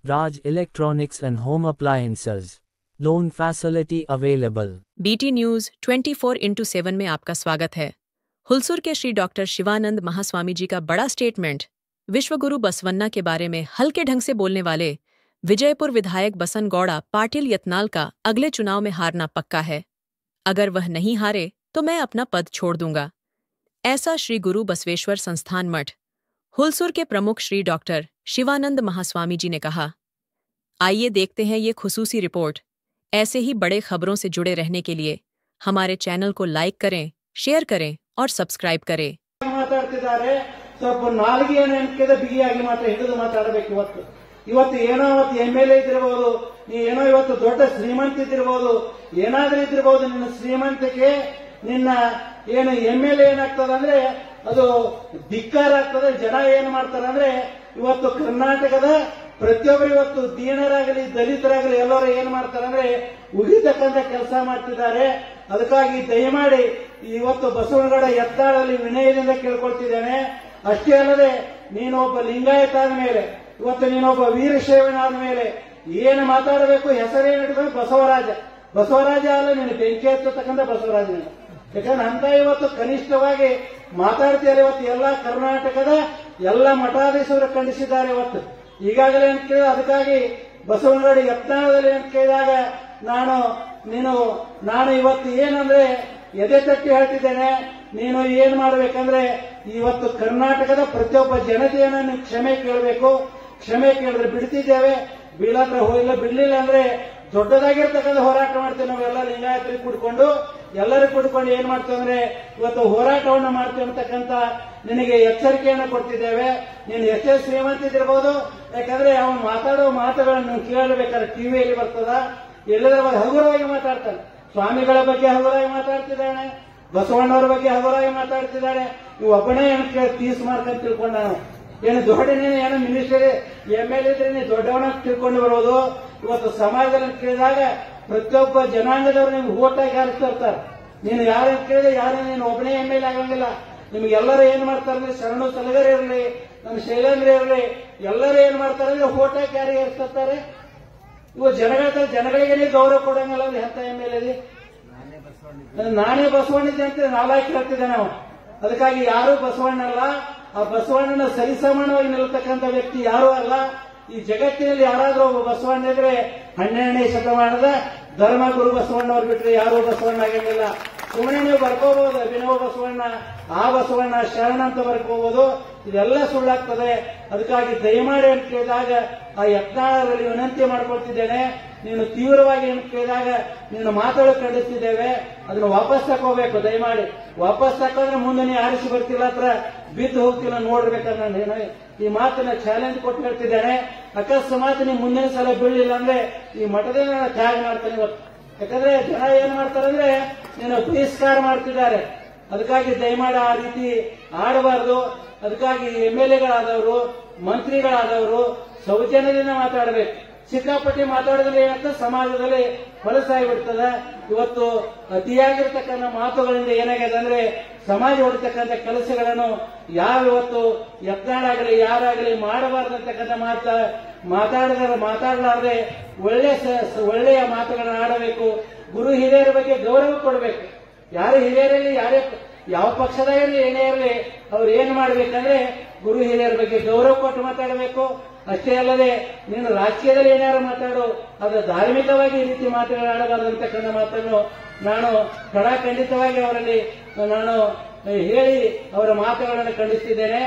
Raj Electronics and Home Appliances. Loan facility available. BT news 24/7 में आपका स्वागत है। हुलसूर के श्री डॉक्टर शिवानंद महास्वामी जी का बड़ा स्टेटमेंट। विश्वगुरु बसवन्ना के बारे में हल्के ढंग से बोलने वाले विजयपुर विधायक बसन गौड़ा पाटिल यत्नाल का अगले चुनाव में हारना पक्का है। अगर वह नहीं हारे तो मैं अपना पद छोड़ दूंगा। ऐसा श्री गुरु बसवेश्वर संस्थान मठ हुलसूर के प्रमुख श्री डॉक्टर शिवानंद महास्वामी जी ने कहा। आइए देखते हैं ये खुसूसी रिपोर्ट। ऐसे ही बड़े खबरों से जुड़े रहने के लिए हमारे चैनल को लाइक करें, शेयर करें और सब्सक्राइब करें। ಮಾತಾಡ್ತಿದ್ದಾರೆ ಸ್ವಲ್ಪ ನಾಲ್ಗೆಯನ್ನು ಎನ್ಕೆದ ಬಿಗಿಯಾಗಿ ಮಾತ್ರ ಹಿಡಿದು ಮಾತಾಡಬೇಕು. ಇವತ್ತು ಏನೋ ಅವತ್ತು MLA ಇದ್ದಿರಬಹುದು, ನೀ ಏನೋ ಇವತ್ತು ದೊಡ್ಡ ಶ್ರೀಮಂತ ಇದ್ದಿರಬಹುದು, ಏನಾದ್ರೂ ಇದ್ದಿರಬಹುದು. ನಿನ್ನ ಶ್ರೀಮಂತಿಕೆ ನಿನ್ನ ಏನು MLA ಏನಾಗ್ತದೆ ಅಂದ್ರೆ ಅದು ಧಿಕ್ಕಾರ ಆಗ್ತದೆ. ಜನ ಏನ್ ಮಾಡ್ತಾರೆ ಅಂದ್ರೆ ಇವತ್ತು ಕರ್ನಾಟಕದ ಪ್ರತಿಯೊಬ್ಬರು ಇವತ್ತು ದೀನರಾಗಲಿ ದಲಿತರಾಗಲಿ ಎಲ್ಲರೂ ಏನ್ ಮಾಡ್ತಾರೆ ಅಂದ್ರೆ ಉಗಿತಕ್ಕಂಥ ಕೆಲಸ ಮಾಡ್ತಿದ್ದಾರೆ. ಅದಕ್ಕಾಗಿ ದಯಮಾಡಿ ಇವತ್ತು ಬಸವನಗೌಡ ಯತ್ನಾಳಲ್ಲಿ ವಿನಯದಿಂದ ಕೇಳ್ಕೊಳ್ತಿದ್ದೇನೆ. ಅಷ್ಟೇ ಅಲ್ಲದೆ ನೀನೊಬ್ಬ ಲಿಂಗಾಯತ ಆದ ಮೇಲೆ, ಇವತ್ತು ನೀನೊಬ್ಬ ವೀರಶೈವನಾದ ಮೇಲೆ ಏನು ಮಾತಾಡಬೇಕು, ಹೆಸರೇನಿಡ್ಬೇಕು, ಬಸವರಾಜ ಅಲ್ಲ, ನೀನು ಬೆಂಕಿ ಹತ್ತತಕ್ಕಂಥ ಬಸವರಾಜ. ಯಾಕಂದ್ರೆ ಅಂತ ಇವತ್ತು ಕನಿಷ್ಠವಾಗಿ ಮಾತಾಡ್ತಿದ್ದಾರೆ. ಇವತ್ತು ಎಲ್ಲ ಕರ್ನಾಟಕದ ಎಲ್ಲ ಮಠಾಧೀಶರು ಖಂಡಿಸಿದ್ದಾರೆ. ಇವತ್ತು ಈಗಾಗಲೇ ಅಂತ ಕೇಳಿದ, ಅದಕ್ಕಾಗಿ ಬಸವನಗೌಡ ಯತ್ನಾಳದಲ್ಲಿ ಅಂತ ಕೇಳಿದಾಗ ನಾನು ಇವತ್ತು ಏನಂದ್ರೆ ಎದೆ ತಟ್ಟಿ ಹೇಳ್ತಿದ್ದೇನೆ. ನೀನು ಏನ್ ಮಾಡ್ಬೇಕಂದ್ರೆ ಇವತ್ತು ಕರ್ನಾಟಕದ ಪ್ರತಿಯೊಬ್ಬ ಜನತೆಯನ್ನ ನೀವು ಕ್ಷಮೆ ಕೇಳಬೇಕು. ಕ್ಷಮೆ ಕೇಳಿದ್ರೆ ಬಿಡ್ತಿದ್ದೇವೆ, ಬೀಳಂದ್ರೆ ಹೋಗಿಲ್ಲ, ಬಿಡ್ಲಿಲ್ಲ ಅಂದ್ರೆ ದೊಡ್ಡದಾಗಿರ್ತಕ್ಕಂಥ ಹೋರಾಟ ಮಾಡ್ತೇವೆ. ನಾವೆಲ್ಲ ಲಿಂಗಾಯತರಿಗೆ ಕೂಡ್ಕೊಂಡು ಎಲ್ಲರೂ ಕೂಡ್ಕೊಂಡು ಏನ್ ಮಾಡ್ತೇವೆ ಅಂದ್ರೆ ಇವತ್ತು ಹೋರಾಟವನ್ನು ಮಾಡ್ತೇವೆ ಅಂತಕ್ಕಂಥ ನಿನಗೆ ಎಚ್ಚರಿಕೆಯನ್ನು ಕೊಡ್ತಿದ್ದೇವೆ. ನೀನು ಎಷ್ಟೇ ಶ್ರೀಮಂತಿದಿರಬಹುದು, ಯಾಕಂದ್ರೆ ಅವನು ಮಾತಾಡೋ ಮಾತುಗಳನ್ನು ಕೇಳಬೇಕಾದ್ರೆ ಟಿವಿಯಲ್ಲಿ ಬರ್ತದ, ಎಲ್ಲದರ ಬಗ್ಗೆ ಹಗುರವಾಗಿ ಮಾತಾಡ್ತಾನೆ. ಸ್ವಾಮಿಗಳ ಬಗ್ಗೆ ಹಗುರವಾಗಿ ಮಾತಾಡ್ತಿದ್ದಾನೆ, ಬಸವಣ್ಣವರ ಬಗ್ಗೆ ಹಗುರವಾಗಿ ಮಾತಾಡ್ತಿದ್ದಾನೆ. ಇವು ಒಬ್ಬನೇ ಏನು ತೀಸ್ ಮಾರ್ಕ್ ತಿಳ್ಕೊಂಡ ನಾವು ಏನು ದೊಡ್ಡ ನೀನು ಏನು ಮಿನಿಸ್ಟರ್ MLA ಇದ್ರೆ ನೀನು ದೊಡ್ಡವನ ತಿಳ್ಕೊಂಡು ಬರೋದು. ಇವತ್ತು ಸಮಾಜದಲ್ಲಿ ಕೇಳಿದಾಗ ಪ್ರತಿಯೊಬ್ಬ ಜನಾಂಗದವರು ನಿಮ್ಗೆ ಓಟಾಗಿ ಹಾರಿಸ್ತಾ ಇರ್ತಾರೆ. ನೀನು ಯಾರನ್ನು ಕೇಳಿದ್ರೆ ಯಾರು ನೀನು ಒಬ್ಬನೇ MLA ಆಗಂಗಿಲ್ಲ. ನಿಮ್ಗೆಲ್ಲರೂ ಏನ್ ಮಾಡ್ತಾರೆ ಅಂದ್ರೆ ಶರಣು ಸಲಗರ್ ಇರಲಿ, ನಮ್ಮ ಶೈಲೇಂದ್ರ ಇರಲಿ, ಎಲ್ಲರೂ ಏನ್ ಮಾಡ್ತಾರೆ ಅಂದ್ರೆ ಓಟಾಗಿ ಯಾರಿಗೆ ಹಾರಿಸ್ತಾರೆ. ಇವು ಜನಗಳಿಗೆ ಗೌರವ ಕೊಡಂಗಿಲ್ಲ. ಎಂತ MLA ನಾನೇ ಬಸವಣ್ಣಿದ್ದೆ ಅಂತ ನಾಲ್ಕು ಹೇಳ್ತಿದ್ದೆ ನಾವು. ಅದಕ್ಕಾಗಿ ಯಾರೂ ಬಸವಣ್ಣ ಅಲ್ಲ. ಆ ಬಸವಣ್ಣನ ಸರಿಸಮಾನವಾಗಿ ನಿಲ್ತಕ್ಕಂಥ ವ್ಯಕ್ತಿ ಯಾರೂ ಅಲ್ಲ. ಈ ಜಗತ್ತಿನಲ್ಲಿ ಯಾರಾದ್ರೂ ಒಬ್ಬ ಬಸವಣ್ಣ ಇದ್ರೆ 12ನೇ ಶತಮಾನದ ಧರ್ಮಗುರು ಬಸವಣ್ಣವ್ರು ಬಿಟ್ರೆ ಯಾರೂ ಬಸವಣ್ಣ ಆಗಂಗಿಲ್ಲ. ಸುಮ್ಮನೆ ನೀವು ಬರ್ಕೋಬಹುದು ಅಭಿನವ ಬಸವಣ್ಣ, ಆ ಬಸವಣ್ಣ ಶರಣ ಅಂತ ಬರ್ಕೋಬಹುದು. ಇದೆಲ್ಲ ಸುಳ್ಳಾಗ್ತದೆ. ಅದಕ್ಕಾಗಿ ದಯಮಾಡಿ ಅಂತ ಕೇಳಿದಾಗ ಆ ಯತ್ನಾಳರಲ್ಲಿ ವಿನಂತಿ ಮಾಡ್ಕೊಳ್ತಿದ್ದೇನೆ. ನೀನು ತೀವ್ರವಾಗಿ ಅಂತ ಕೇಳಿದಾಗ ನಿನ್ನ ಮಾತುಗಳು ಖಂಡಿಸ್ತಿದ್ದೇವೆ. ಅದನ್ನು ವಾಪಸ್ ತಕೋಬೇಕು. ದಯಮಾಡಿ ವಾಪಸ್ ತಕೊಂಡ್ರೆ ಮುಂದೆ ನೀ ಆರಿಸಿ ಬರ್ತಿಲ್ಲ, ಹತ್ರ ಬಿದ್ದು ಹೋಗ್ತಿಲ್ಲ, ನೋಡ್ಬೇಕಂದ್ರೆ ನೀನು ಈ ಮಾತನ್ನ ಚಾಲೆಂಜ್ ಕೊಟ್ಟು ಹೇಳ್ತಿದ್ದೇನೆ. ಅಕಸ್ಮಾತ್ ನೀವು ಮುಂದಿನ ಸಲ ಬೀಳಲಿಲ್ಲ ಅಂದ್ರೆ ಈ ಮಠದಿಂದ ನಾನು ತ್ಯಾಗ ಮಾಡ್ತೇನೆ ಇವತ್ತು. ಯಾಕಂದ್ರೆ ಜನ ಏನ್ ಮಾಡ್ತಾರೆ ಅಂದ್ರೆ ನೀನು ಬಹಿಷ್ಕಾರ ಮಾಡ್ತಿದ್ದಾರೆ. ಅದಕ್ಕಾಗಿ ದಯಮಾಡಿ ಆ ರೀತಿ ಆಡಬಾರದು. ಅದಕ್ಕಾಗಿ MLAಗಳಾದವರು, ಮಂತ್ರಿಗಳಾದವರು ಸೌಜನ್ಯದಿಂದ ಮಾತಾಡಬೇಕು. ಸಿಕ್ಕಾಪಟ್ಟಿ ಮಾತಾಡಿದ್ರೆ ಏನಾಗ್ತದೆ, ಸಮಾಜದಲ್ಲಿ ಹೊಲಸಾಗಿಬಿಡ್ತದೆ. ಇವತ್ತು ಅತಿಯಾಗಿರ್ತಕ್ಕಂಥ ಮಾತುಗಳಿಂದ ಏನಾಗಿದೆ ಅಂದ್ರೆ ಸಮಾಜ ಹೊಡ್ತಕ್ಕಂಥ ಕೆಲಸಗಳನ್ನು ಇವತ್ತು ಯತ್ನಾಳಾಗಲಿ ಯಾರಾಗಲಿ ಮಾಡಬಾರ್ದಂತಕ್ಕಂಥ ಮಾತಾಡಲಾರದೆ ಒಳ್ಳೆಯ ಮಾತುಗಳನ್ನು ಆಡಬೇಕು. ಗುರು ಹಿರಿಯರ ಬಗ್ಗೆ ಗೌರವ ಕೊಡಬೇಕು. ಯಾರು ಹಿರಿಯರಲ್ಲಿ ಯಾವ ಪಕ್ಷದಾಗಿರಲಿ ಏನೇ ಇರಲಿ ಅವ್ರು ಏನ್ ಮಾಡ್ಬೇಕಂದ್ರೆ ಗುರು ಹಿರಿಯರ ಬಗ್ಗೆ ಗೌರವ ಕೊಟ್ಟು ಮಾತಾಡಬೇಕು. ಅಷ್ಟೇ ಅಲ್ಲದೆ ನೀನು ರಾಜಕೀಯದಲ್ಲಿ ಏನಾರು ಮಾತಾಡು, ಅದು ಧಾರ್ಮಿಕವಾಗಿ ಈ ರೀತಿ ಮಾತುಗಳಾಡಬಾರದಂತಕ್ಕಂಥ ಮಾತನ್ನು ನಾನು ಖಂಡಿತವಾಗಿ ಅವರಲ್ಲಿ ನಾನು ಹೇಳಿ ಅವರ ಮಾತುಗಳನ್ನು ಖಂಡಿಸ್ತಿದ್ದೇನೆ.